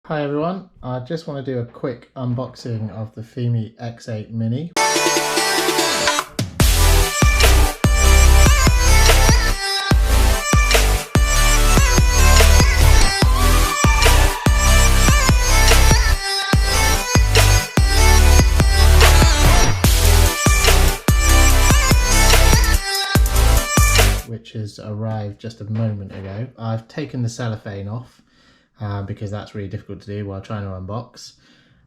Hi everyone, I just want to do a quick unboxing of the Fimi X8 Mini. Which has arrived just a moment ago. I've taken the cellophane off because that's really difficult to do while trying to unbox.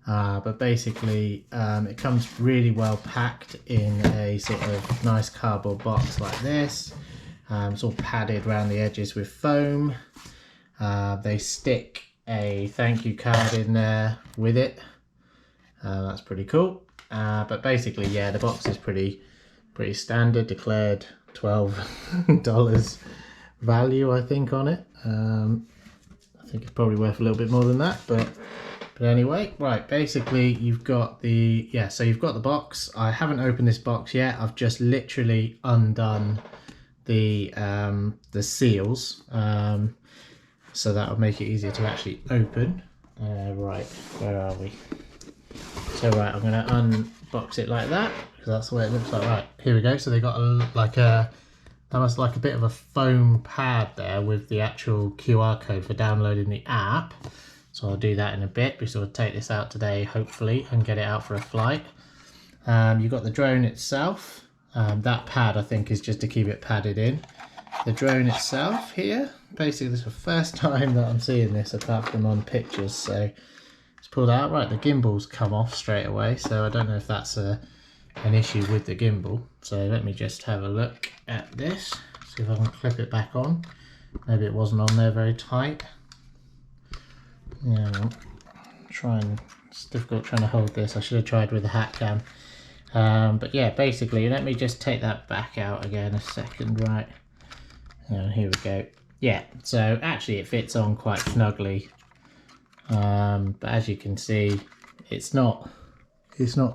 But basically it comes really well packed in a sort of nice cardboard box like this. It's all padded around the edges with foam. They stick a thank you card in there with it. That's pretty cool. But basically, yeah, the box is pretty standard, declared $12 value, I think, on it. I think it's probably worth a little bit more than that, but anyway, right, basically you've got the, so you've got the box. I haven't opened this box yet. I've just literally undone the seals, so that'll make it easier to actually open. Right, where are we? So right, I'm gonna unbox it like that, because that's the way it looks like. Right, here we go. So they got almost like a bit of a foam pad there with the actual QR code for downloading the app. So I'll do that in a bit, because I'll take this out today, hopefully, and get it out for a flight. You've got the drone itself. That pad, I think, is just to keep it padded in. The drone itself here, basically this is the first time that I'm seeing this apart from on pictures. So it's pulled out. Right, the gimbal's come off straight away, so I don't know if that's an issue with the gimbal. So let me just have a look at this, see if I can clip it back on. Maybe it wasn't on there very tight. Yeah, it's difficult trying to hold this. I should have tried with a hat cam. But yeah, basically, let me just take that back out again a second. Right, here we go. Yeah, so actually it fits on quite snugly. But as you can see, it's not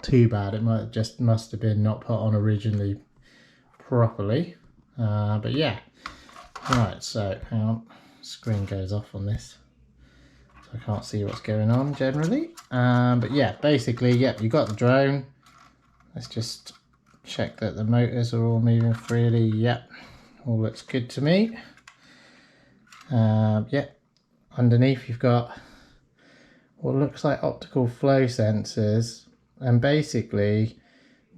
too bad. It must have been not put on originally properly. But yeah, right, so hang on, screen goes off on this, so I can't see what's going on generally. But yeah, basically, yep, you got the drone. Let's just check that the motors are all moving freely. Yep, all looks good to me. Yep, underneath you've got what looks like optical flow sensors, and basically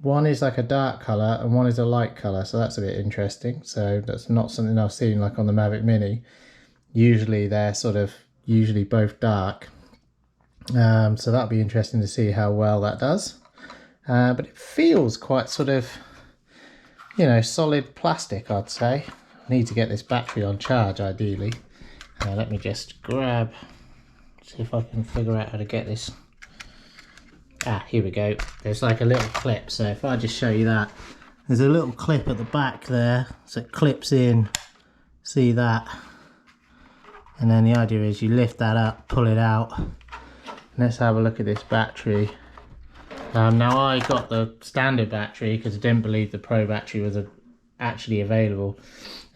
one is like a dark color and one is a light color, so that's a bit interesting. So that's not something I've seen like on the Mavic Mini. Usually they're usually both dark. So that'll be interesting to see how well that does. But it feels quite sort of, solid plastic, I'd say. I need to get this battery on charge ideally. Let me just see if I can figure out how to get this. Here we go. There's like a little clip, so if I just show you that, there's a little clip at the back there, so it clips in, see that, and then the idea is you lift that up, pull it out. Let's have a look at this battery. Now I got the standard battery because I didn't believe the Pro battery was actually available,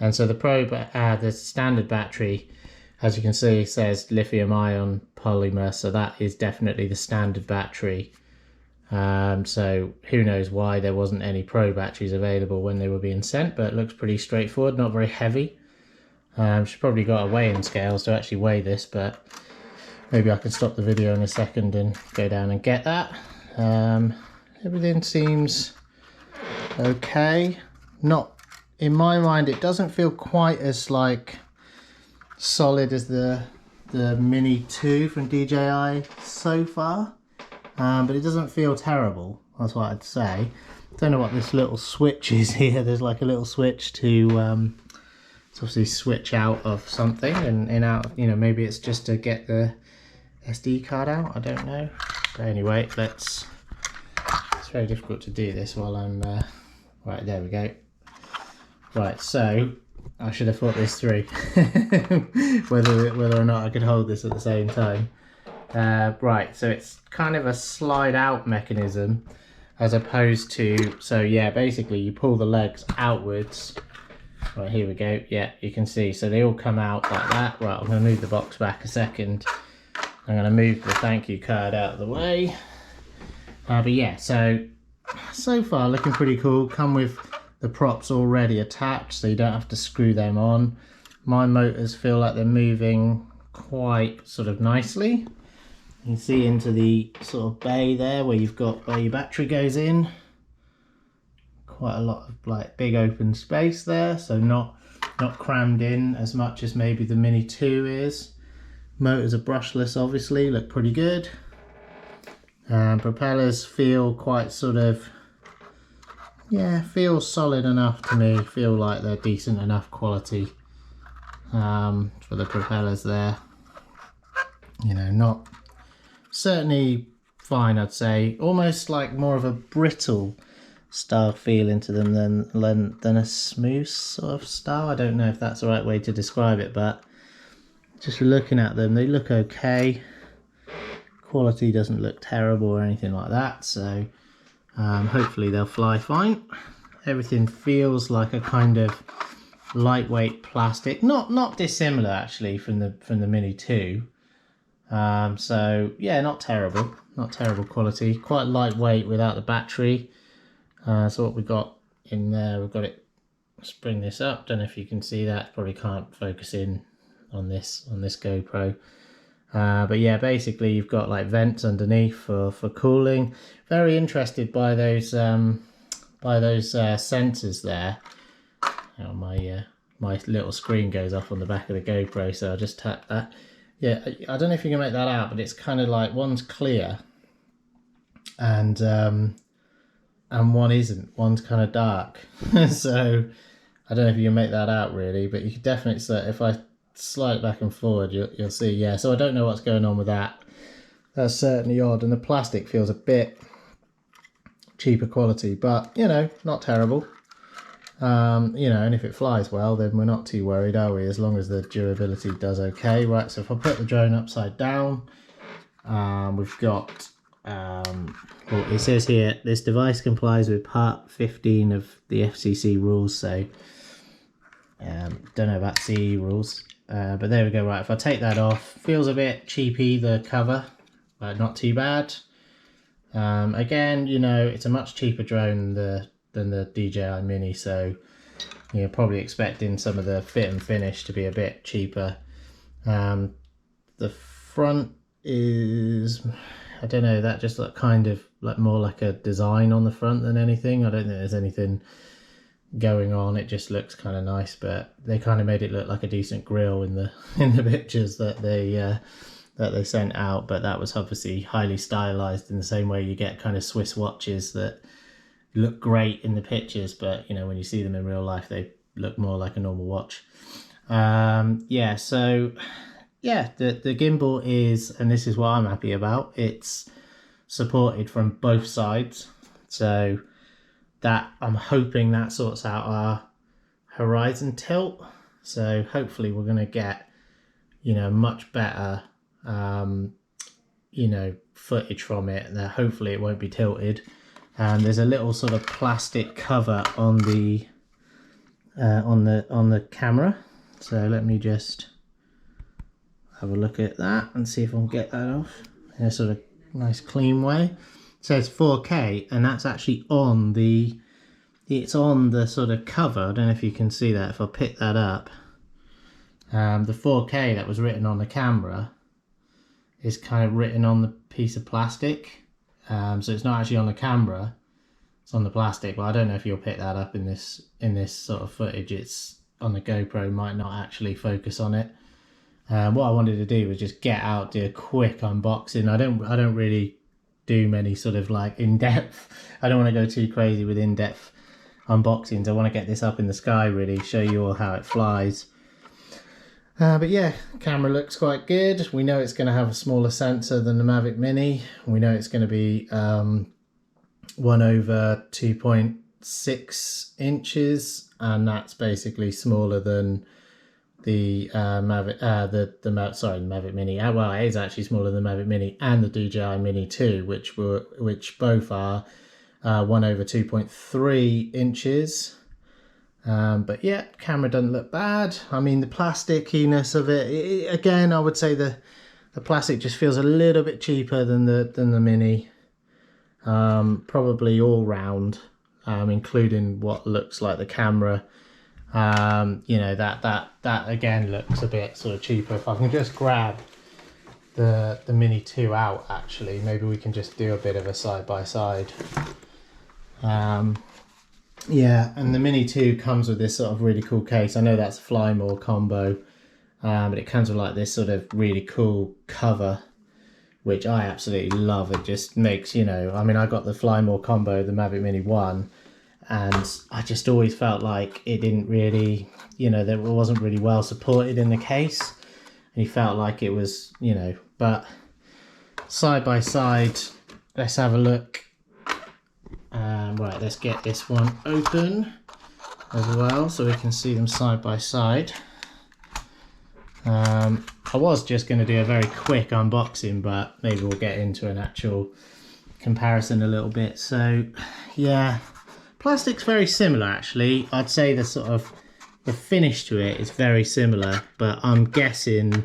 and so the standard battery, as you can see, says lithium-ion polymer, so that is definitely the standard battery. So who knows why there wasn't any Pro batteries available when they were being sent, but it looks pretty straightforward, not very heavy. She's probably got a weighing scales to actually weigh this, but maybe I can stop the video in a second and go down and get that. Everything seems okay. Not, in my mind, it doesn't feel quite as solid as the Mini 2 from DJI so far, but it doesn't feel terrible, that's what I'd say. Don't know what this little switch is here. There's like a little switch to obviously switch out of something and out, maybe it's just to get the SD card out, I don't know. But anyway, it's very difficult to do this while I'm right, there we go. Right, so I should have thought this through, whether or not I could hold this at the same time. Right, so it's kind of a slide out mechanism as opposed to, so yeah, basically you pull the legs outwards. Right, here we go. Yeah, you can see, so they all come out like that. Right, I'm going to move the box back a second. I'm going to move the thank you card out of the way. But yeah, so far looking pretty cool. Come with the props already attached, so you don't have to screw them on. My motors feel like they're moving quite sort of nicely. You can see into the sort of bay there where you've got where your battery goes in. Quite a lot of like big open space there, so not crammed in as much as maybe the Mini 2 is. Motors are brushless, obviously, look pretty good. Propellers feel quite sort of, yeah, feel solid enough to me, feel like they're decent enough quality for the propellers there. You know, not, certainly fine, I'd say. Almost like more of a brittle style feeling to them than a smooth sort of style. I don't know if that's the right way to describe it, but just looking at them, they look okay. Quality doesn't look terrible or anything like that, so hopefully they'll fly fine. Everything feels like a kind of lightweight plastic, not dissimilar actually from the Mini 2. So yeah, not terrible quality, quite lightweight without the battery. So what we got in there, we've got it, let's bring this up, don't know if you can see that, probably can't focus in on this GoPro. But yeah, basically you've got like vents underneath for cooling. Very interested by those sensors there. Oh, my little screen goes off on the back of the GoPro, so I'll just tap that. Yeah, I don't know if you can make that out, but it's kind of like one's clear and one isn't. One's kind of dark. So I don't know if you can make that out really, but you can definitely say, if I slide it back and forward, you'll see. Yeah, so I don't know what's going on with that. That's certainly odd, and the plastic feels a bit cheaper quality, but you know, not terrible. You know, and if it flies well, then we're not too worried, are we? As long as the durability does okay. Right, so if I put the drone upside down, we've got well, it says here, this device complies with part 15 of the FCC rules, so don't know about CE rules, but there we go. Right, if I take that off, feels a bit cheapy, the cover, but not too bad. Again, you know, it's a much cheaper drone than the DJI Mini, so you're probably expecting some of the fit and finish to be a bit cheaper. The front is, I don't know, that just look kind of like more like a design on the front than anything. I don't think there's anything going on, it just looks kind of nice, but they kind of made it look like a decent grill in the pictures that they sent out. But that was obviously highly stylized in the same way you get kind of Swiss watches that look great in the pictures, but you know, when you see them in real life, they look more like a normal watch. Yeah, so yeah, the gimbal is, and this is what I'm happy about, it's supported from both sides, so that I'm hoping that sorts out our horizon tilt. So hopefully we're going to get, you know, much better you know, footage from it, and hopefully it won't be tilted. There's a little sort of plastic cover on the camera, so let me just have a look at that and see if I can get that off in a sort of nice clean way. It says 4K, and that's actually on the, it's on the sort of cover. I don't know if you can see that if I pick that up. The 4K that was written on the camera is kind of written on the piece of plastic, so it's not actually on the camera, it's on the plastic. But I don't know if you'll pick that up in this sort of footage. It's on the GoPro, might not actually focus on it. What I wanted to do was just get out, do a quick unboxing. I don't really do many sort of like in-depth, I don't want to go too crazy with in-depth unboxings. I want to get this up in the sky, really show you all how it flies. But yeah, camera looks quite good. We know it's going to have a smaller sensor than the Mavic Mini. We know it's going to be 1/2.6 inches, and that's basically smaller than the Mavic, Mavic Mini. Well, it is actually smaller than the Mavic Mini and the DJI Mini 2, which both are 1/2.3 inches. But yeah, camera doesn't look bad. I mean, the plasticiness of it, again, I would say the The plastic just feels a little bit cheaper than the Mini, probably all round, including what looks like the camera. You know, that again looks a bit sort of cheaper. If I can just grab the Mini 2 out, actually, maybe we can just do a bit of a side by side. Yeah, and the Mini 2 comes with this sort of really cool case. I know that's a Flymore combo, but it comes with like this sort of really cool cover, which I absolutely love. It just makes, you know, I mean, I got the Flymore combo, the Mavic Mini 1, and I just always felt like it didn't really, you know, that it wasn't really well supported in the case, and you felt like it was, you know, but side by side, let's have a look. Right, let's get this one open as well so we can see them side by side. I was just going to do a very quick unboxing, but maybe we'll get into an actual comparison a little bit. So yeah, plastic's very similar actually. I'd say the sort of the finish to it is very similar, but I'm guessing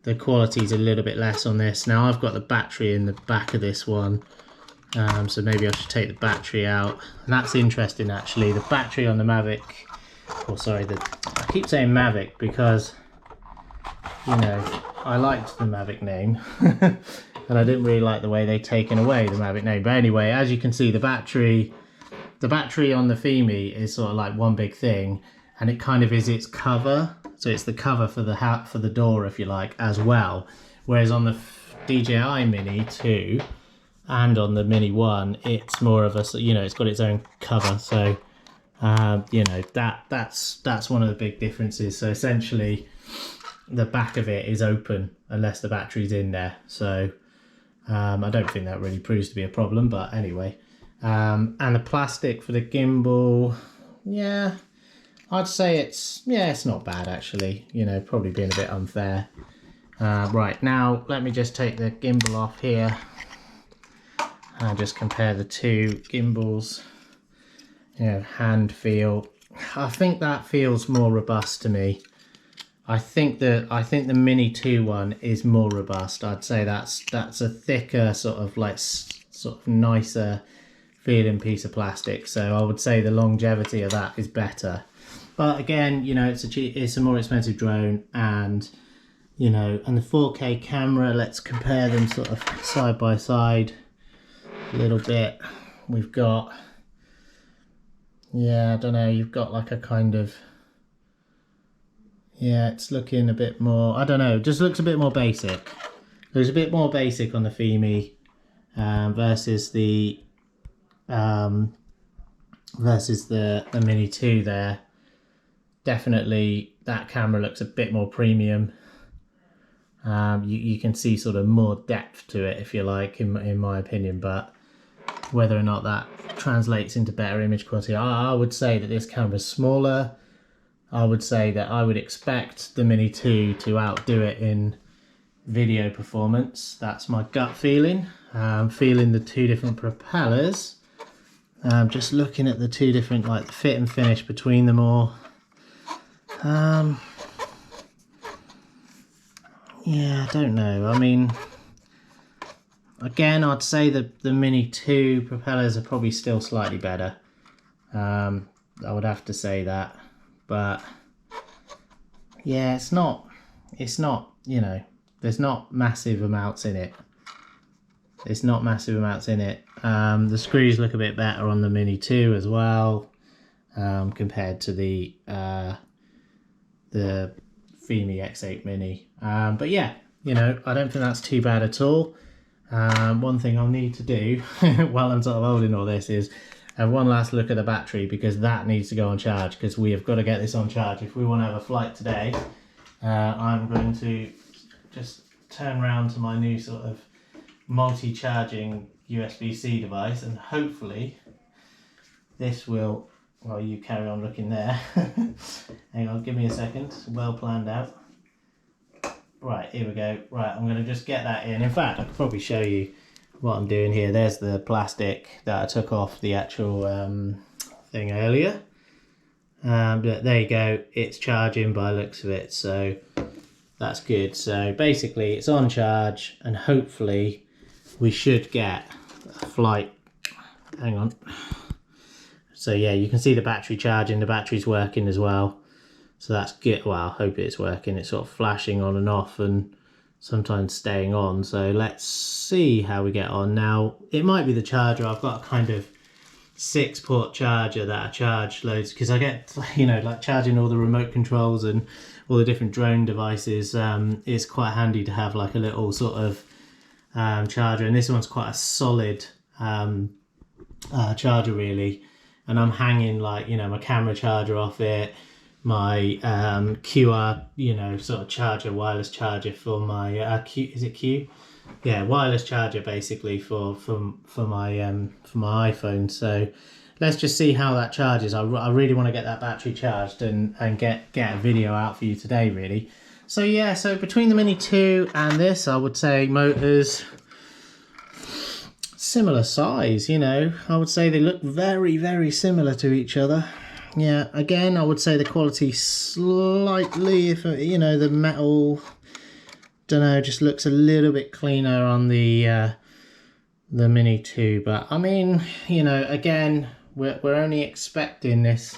the quality's a little bit less on this. Now I've got the battery in the back of this one, so maybe I should take the battery out. And that's interesting actually. The battery on the Mavic, or sorry, I keep saying Mavic because, you know, I liked the Mavic name and I didn't really like the way they'd taken away the Mavic name. But anyway, as you can see, the battery on the Fimi is sort of like one big thing, and it kind of is its cover. So it's the cover for the door, if you like, as well. Whereas on the DJI Mini 2 and on the Mini 1, it's more of a, you know, it's got its own cover. So you know, that's one of the big differences. So essentially the back of it is open unless the battery's in there. So I don't think that really proves to be a problem, but anyway. And the plastic for the gimbal, yeah, I'd say it's not bad actually, you know, probably being a bit unfair. Right, now let me just take the gimbal off here and just compare the two gimbals. You know, hand feel, I think that feels more robust to me. I think the Mini 2 one is more robust. I'd say that's a thicker, sort of nicer feeling piece of plastic. So I would say the longevity of that is better. But again, you know, it's a more expensive drone, and you know, and the 4K camera. Let's compare them sort of side by side a little bit. We've got, yeah, I don't know. You've got like a kind of, yeah, it's looking a bit more, I don't know, just looks a bit more basic. Looks a bit more basic on the Fimi versus the Mini 2 there. Definitely that camera looks a bit more premium. You can see sort of more depth to it, if you like, in my opinion, but whether or not that translates into better image quality, I would say that this camera's smaller. I would say that I would expect the Mini 2 to outdo it in video performance. That's my gut feeling. Feeling the two different propellers. Just looking at the two different, like the fit and finish between them all. Yeah, I don't know. I mean, again, I'd say that the Mini 2 propellers are probably still slightly better. I would have to say that. But yeah, it's not, you know, there's not massive amounts in it. It's not massive amounts in it. The screws look a bit better on the Mini 2 as well, compared to the Fimi X8 Mini. But yeah, you know, I don't think that's too bad at all. One thing I'll need to do while I'm sort of holding all this is have one last look at the battery, because that needs to go on charge, because we have got to get this on charge if we want to have a flight today. I'm going to just turn around to my new sort of multi-charging USB-C device, and hopefully this will, well, you carry on looking there. Hang on, give me a second. Well planned out. Right, here we go. Right, I'm going to just get that in. In fact, I could probably show you what I'm doing here. There's the plastic that I took off the actual thing earlier. But there you go. It's charging by the looks of it. So that's good. So basically it's on charge, and hopefully we should get a flight. Hang on. So yeah, you can see the battery charging, the battery's working as well. So that's good. Well, I hope it's working. It's sort of flashing on and off and sometimes staying on. So let's see how we get on. Now, it might be the charger. I've got a kind of 6-port charger that I charge loads, because I get, you know, like charging all the remote controls and all the different drone devices. It's quite handy to have like a little sort of charger. And this one's quite a solid charger really. And I'm hanging like, you know, my camera charger off it, my QR, you know, sort of charger, wireless charger for my Q, is it Q? Yeah, wireless charger basically for my iPhone. So let's just see how that charges. I really want to get that battery charged and get a video out for you today really. So yeah, so between the Mini 2 and this, I would say motors similar size, you know. I would say they look very, very similar to each other. Yeah, again, I would say the quality slightly, if you know, the metal, don't know, just looks a little bit cleaner on the Mini 2. But I mean, you know, again, we're only expecting this.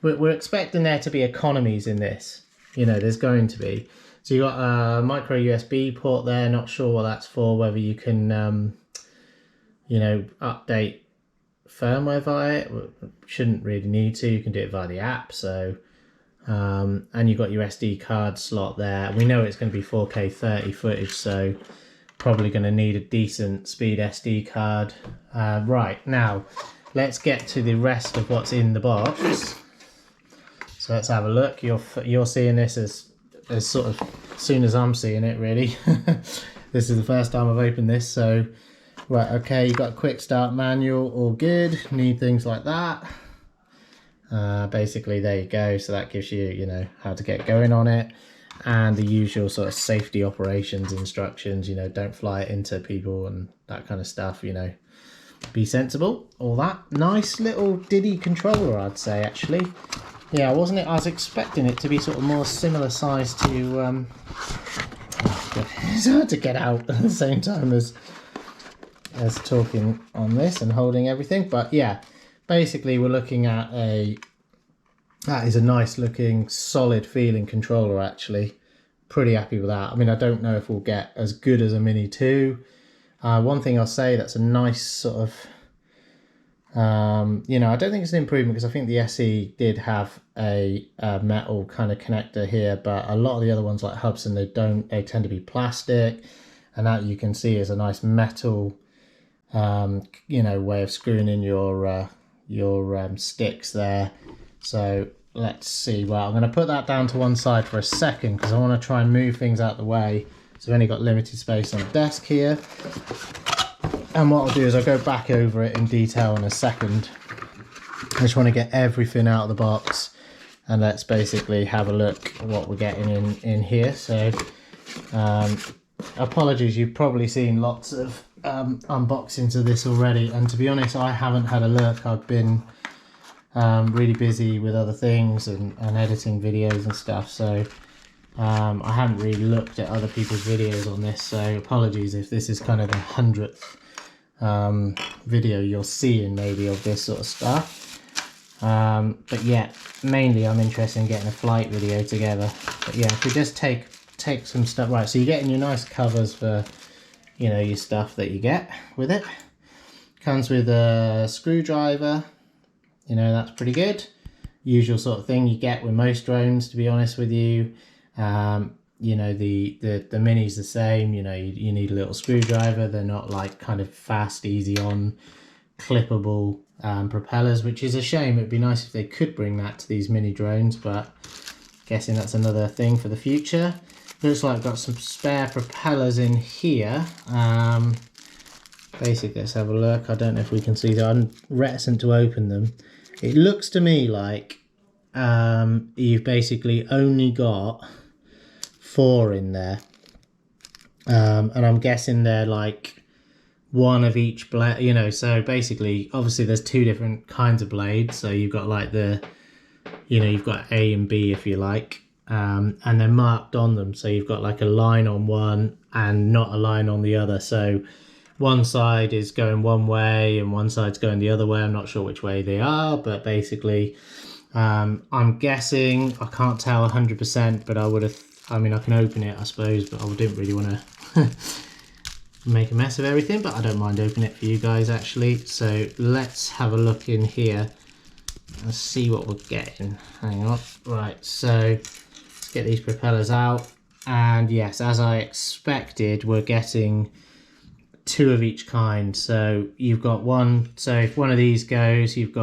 We're expecting there to be economies in this. You know, there's going to be. So you got a micro USB port there. Not sure what that's for. Whether you can you know, update firmware via it. Shouldn't really need to. You can do it via the app. So and you've got your SD card slot there. We know it's going to be 4K 30 footage, so probably going to need a decent speed SD card. Right, now let's get to the rest of what's in the box. So let's have a look. You're seeing this as sort of soon as I'm seeing it really. This is the first time I've opened this, so right, okay, you've got a quick start manual, all good. Need things like that. Basically, there you go. So that gives you, you know, how to get going on it, and the usual sort of safety operations instructions. You know, don't fly it into people and that kind of stuff. You know, be sensible. All that nice little Diddy controller, I'd say actually. Yeah, wasn't it? I was expecting it to be sort of more similar size to. It's hard to get out at the same time as talking on this and holding everything, but yeah, basically we're looking at that is a nice looking solid feeling controller actually. Pretty happy with that. I mean, I don't know if we'll get as good as a Mini 2. One thing I'll say, that's a nice sort of you know, I don't think it's an improvement, because I think the SE did have a metal kind of connector here, but a lot of the other ones like Hubsan, they tend to be plastic, and that you can see is a nice metal you know, way of screwing in your sticks there. So let's see. Well, I'm going to put that down to one side for a second, because I want to try and move things out of the way. So I've only got limited space on the desk here, and what I'll do is I'll go back over it in detail in a second. I just want to get everything out of the box, and let's basically have a look at what we're getting in here. So apologies, you've probably seen lots of unboxings of this already, and to be honest, I haven't had a look. I've been really busy with other things and editing videos and stuff, so I haven't really looked at other people's videos on this, so apologies if this is kind of the 100th video you're seeing maybe of this sort of stuff. But yeah, mainly I'm interested in getting a flight video together. But yeah, if we just take some stuff, right, so you're getting your nice covers for, you know, your stuff that you get with it. Comes with a screwdriver, you know, that's pretty good. Usual sort of thing you get with most drones, to be honest with you. You know, the Mini's the same. You know, you need a little screwdriver. They're not like kind of fast, easy on, clippable propellers, which is a shame. It'd be nice if they could bring that to these Mini drones, but guessing that's another thing for the future. Looks like I've got some spare propellers in here. Basically, let's have a look. I don't know if we can see that. I'm reticent to open them. It looks to me like you've basically only got 4 in there. And I'm guessing they're like one of each blade, you know, so basically, obviously there's 2 different kinds of blades. So you've got like the, you know, you've got A and B if you like. and they're marked on them. So you've got like a line on one and not a line on the other. So one side is going one way and one side's going the other way. I'm not sure which way they are, but basically I'm guessing, I can't tell 100%, but I mean, I can open it, I suppose, but I didn't really want to make a mess of everything, but I don't mind opening it for you guys actually. So let's have a look in here and see what we're getting. Hang on. Right, so let's get these propellers out. And yes, as I expected, we're getting two of each kind. So you've got one, so if one of these goes, you've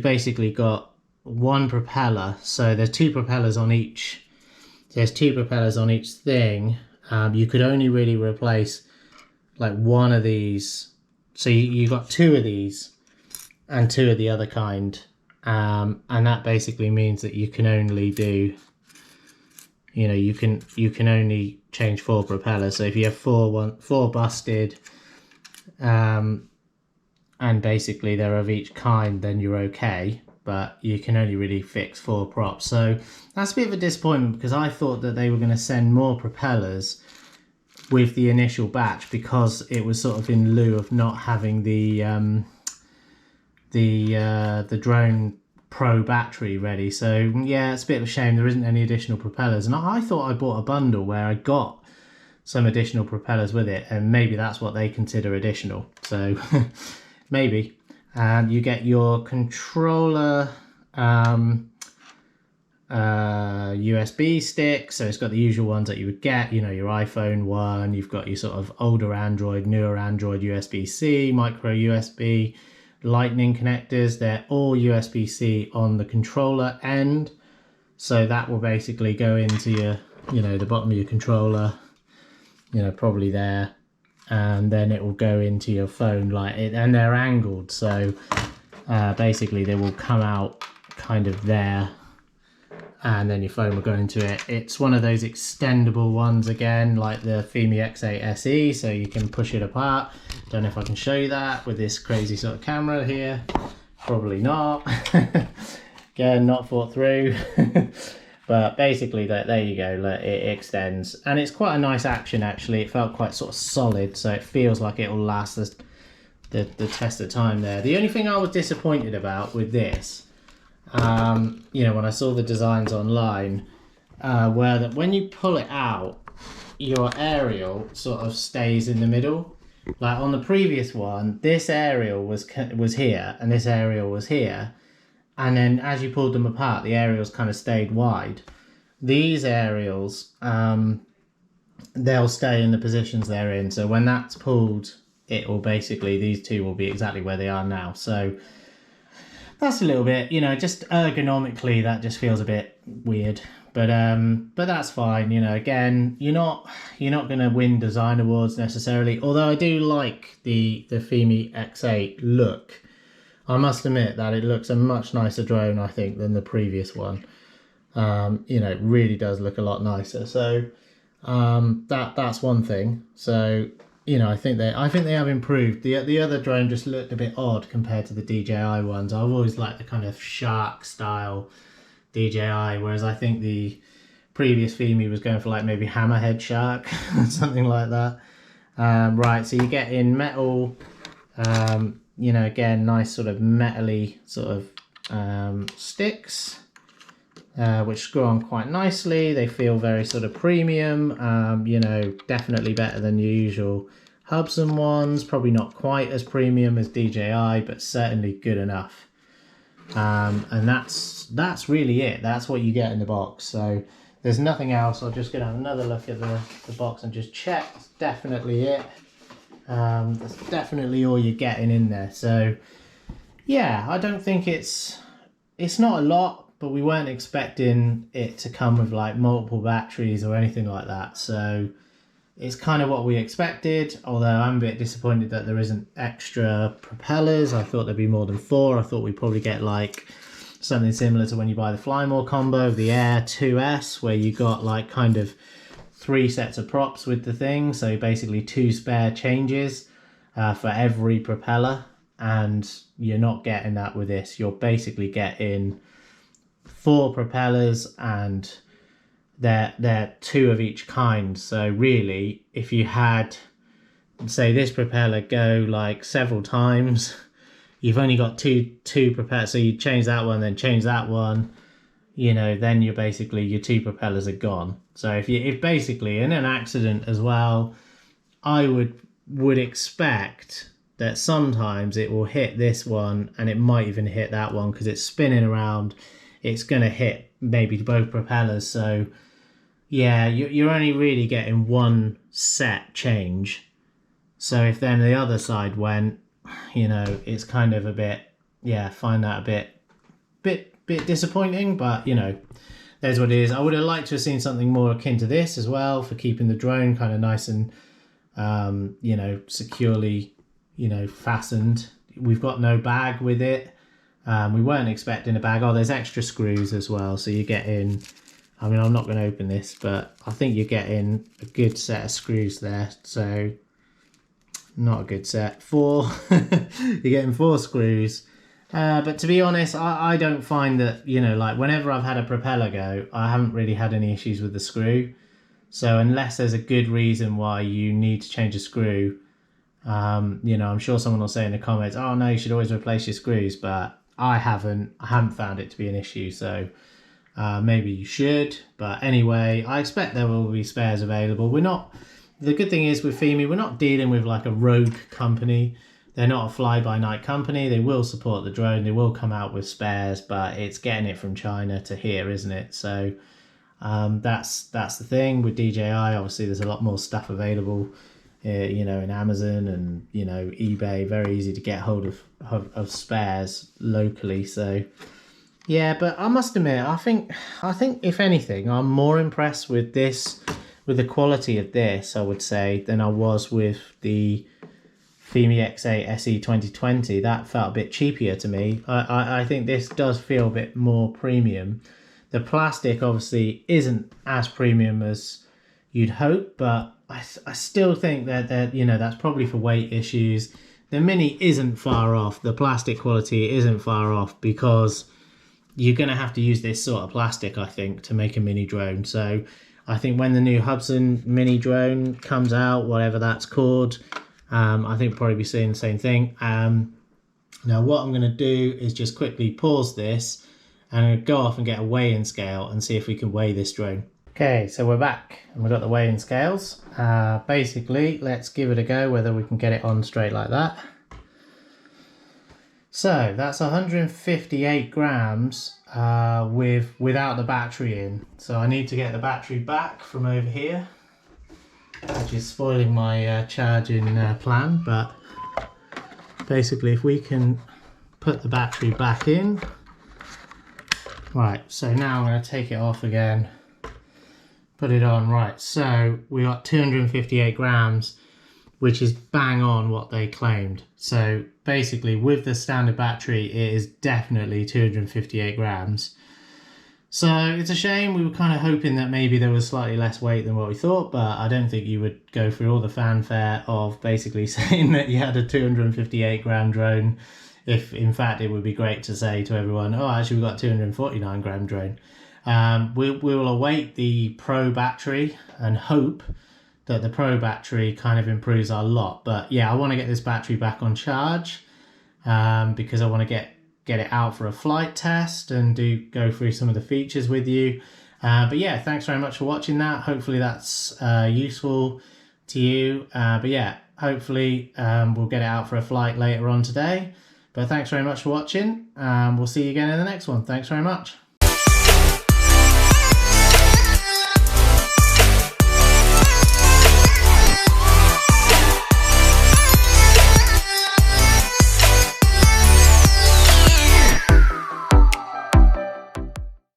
basically got one propeller. So there's two propellers on each. There's two propellers on each thing. You could only really replace like one of these. So you got two of these and two of the other kind. And that basically means that you can only do, you know, you can only change 4 propellers. So if you have four busted, and basically they're of each kind, then you're okay. But you can only really fix 4 props. So that's a bit of a disappointment, because I thought that they were going to send more propellers with the initial batch, because it was sort of in lieu of not having the drone Pro battery ready. So yeah, it's a bit of a shame there isn't any additional propellers. And I thought I bought a bundle where I got some additional propellers with it, and maybe that's what they consider additional. So maybe. You get your controller USB stick, so it's got the usual ones that you would get, you know, your iPhone one. You've got your sort of older Android, newer Android USB-C, micro USB, lightning connectors. They're all USB-C on the controller end, so that will basically go into your, you know, the bottom of your controller, you know, probably there, and then it will go into your phone like it, and they're angled, so basically they will come out kind of there, and then your phone will go into it. It's one of those extendable ones again, like the Fimi X8 SE, so you can push it apart. Don't know if I can show you that with this crazy sort of camera here. Probably not. Again, not thought through. But basically, there you go, look, it extends. And it's quite a nice action actually. It felt quite sort of solid, so it feels like it will last the test of time there. The only thing I was disappointed about with this, you know, when I saw the designs online, were that when you pull it out, your aerial sort of stays in the middle. Like on the previous one, this aerial was here and this aerial was here, and then as you pulled them apart, the aerials kind of stayed wide. These aerials, they'll stay in the positions they're in. So when that's pulled, it will basically, these two will be exactly where they are now. So that's a little bit, you know, just ergonomically, that just feels a bit weird. But that's fine, you know. Again, you're not going to win design awards necessarily. Although I do like the Fimi X8 look. I must admit that it looks a much nicer drone, I think, than the previous one. You know, it really does look a lot nicer. So that's one thing. So, you know, I think they have improved. The other drone just looked a bit odd compared to the DJI ones. I've always liked the kind of shark style DJI, whereas I think the previous Fimi was going for like maybe hammerhead shark, something like that. Right, so you get in metal, you know, again, nice sort of metally sort of sticks, which screw on quite nicely. They feel very sort of premium, you know, definitely better than your usual Hubsan ones. Probably not quite as premium as DJI, but certainly good enough. And that's really it. That's what you get in the box. So there's nothing else. I'm just going to have another look at the box and just check. It's definitely it. That's definitely all you're getting in there. So yeah, I don't think it's not a lot, but we weren't expecting it to come with like multiple batteries or anything like that. So it's kind of what we expected, although I'm a bit disappointed that there isn't extra propellers. I thought there'd be more than 4. I thought we'd probably get like something similar to when you buy the Fly More combo, the Air 2S, where you got like kind of 3 sets of props with the thing. So basically 2 spare changes for every propeller, and you're not getting that with this. You're basically getting 4 propellers and they're two of each kind. So really, if you had, say, this propeller go like several times, you've only got two propellers. So you change that one, then change that one, you know, then you're basically, your two propellers are gone. So if basically in an accident as well, I would expect that sometimes it will hit this one and it might even hit that one because it's spinning around. It's going to hit maybe both propellers. So yeah, you're only really getting one set change. So if then the other side went, you know, it's kind of a bit, yeah, find that a bit disappointing, but you know, there's what it is. I would have liked to have seen something more akin to this as well for keeping the drone kind of nice and you know, securely, you know, fastened. We've got no bag with it. We weren't expecting a bag. Oh, there's extra screws as well, so you get in, I mean, I'm not going to open this, but I think you're getting a good set of screws there. So not a good set, 4 you're getting 4 screws. But to be honest, I don't find that, you know, like whenever I've had a propeller go, I haven't really had any issues with the screw. So unless there's a good reason why you need to change a screw, you know, I'm sure someone will say in the comments, oh no, you should always replace your screws, but I haven't found it to be an issue. So maybe you should, but anyway, I expect there will be spares available. The good thing is with Fimi, we're not dealing with like a rogue company. They're not a fly-by-night company. They will support the drone. They will come out with spares, but it's getting it from China to here, isn't it? So that's the thing with DJI. Obviously, there's a lot more stuff available, you know, in Amazon and, you know, eBay. Very easy to get hold of spares locally. So yeah, but I must admit, I think if anything, I'm more impressed with this, with the quality of this, I would say, than I was with the Fimi X8 SE 2020. That felt a bit cheapier to me. I think this does feel a bit more premium. The plastic obviously isn't as premium as you'd hope, but I still think that you know, that's probably for weight issues. The Mini isn't far off. The plastic quality isn't far off because you're going to have to use this sort of plastic, I think, to make a mini drone. So I think when the new Hudson mini drone comes out, whatever that's called, I think we'll probably be seeing the same thing. Now what I'm going to do is just quickly pause this and I'm going to go off and get a weigh-in scale and see if we can weigh this drone. Okay, so we're back and we've got the weigh-in scales. Basically, let's give it a go whether we can get it on straight like that. So that's 158 grams without the battery in. So I need to get the battery back from over here, which is spoiling my charging plan, but basically if we can put the battery back in. Right, so now I'm going to take it off again, put it on. Right, so we got 258 grams, which is bang on what they claimed. So basically with the standard battery, it is definitely 258 grams. So it's a shame. We were kind of hoping that maybe there was slightly less weight than what we thought, but I don't think you would go through all the fanfare of basically saying that you had a 258 gram drone, if in fact it would be great to say to everyone, oh, actually we've got a 249 gram drone. We will await the Pro battery and hope that the Pro battery kind of improves our lot. But yeah, I want to get this battery back on charge because I want to get it out for a flight test and go through some of the features with you. But yeah, thanks very much for watching that. Hopefully that's useful to you. But yeah, hopefully we'll get it out for a flight later on today. But thanks very much for watching. We'll see you again in the next one. Thanks very much.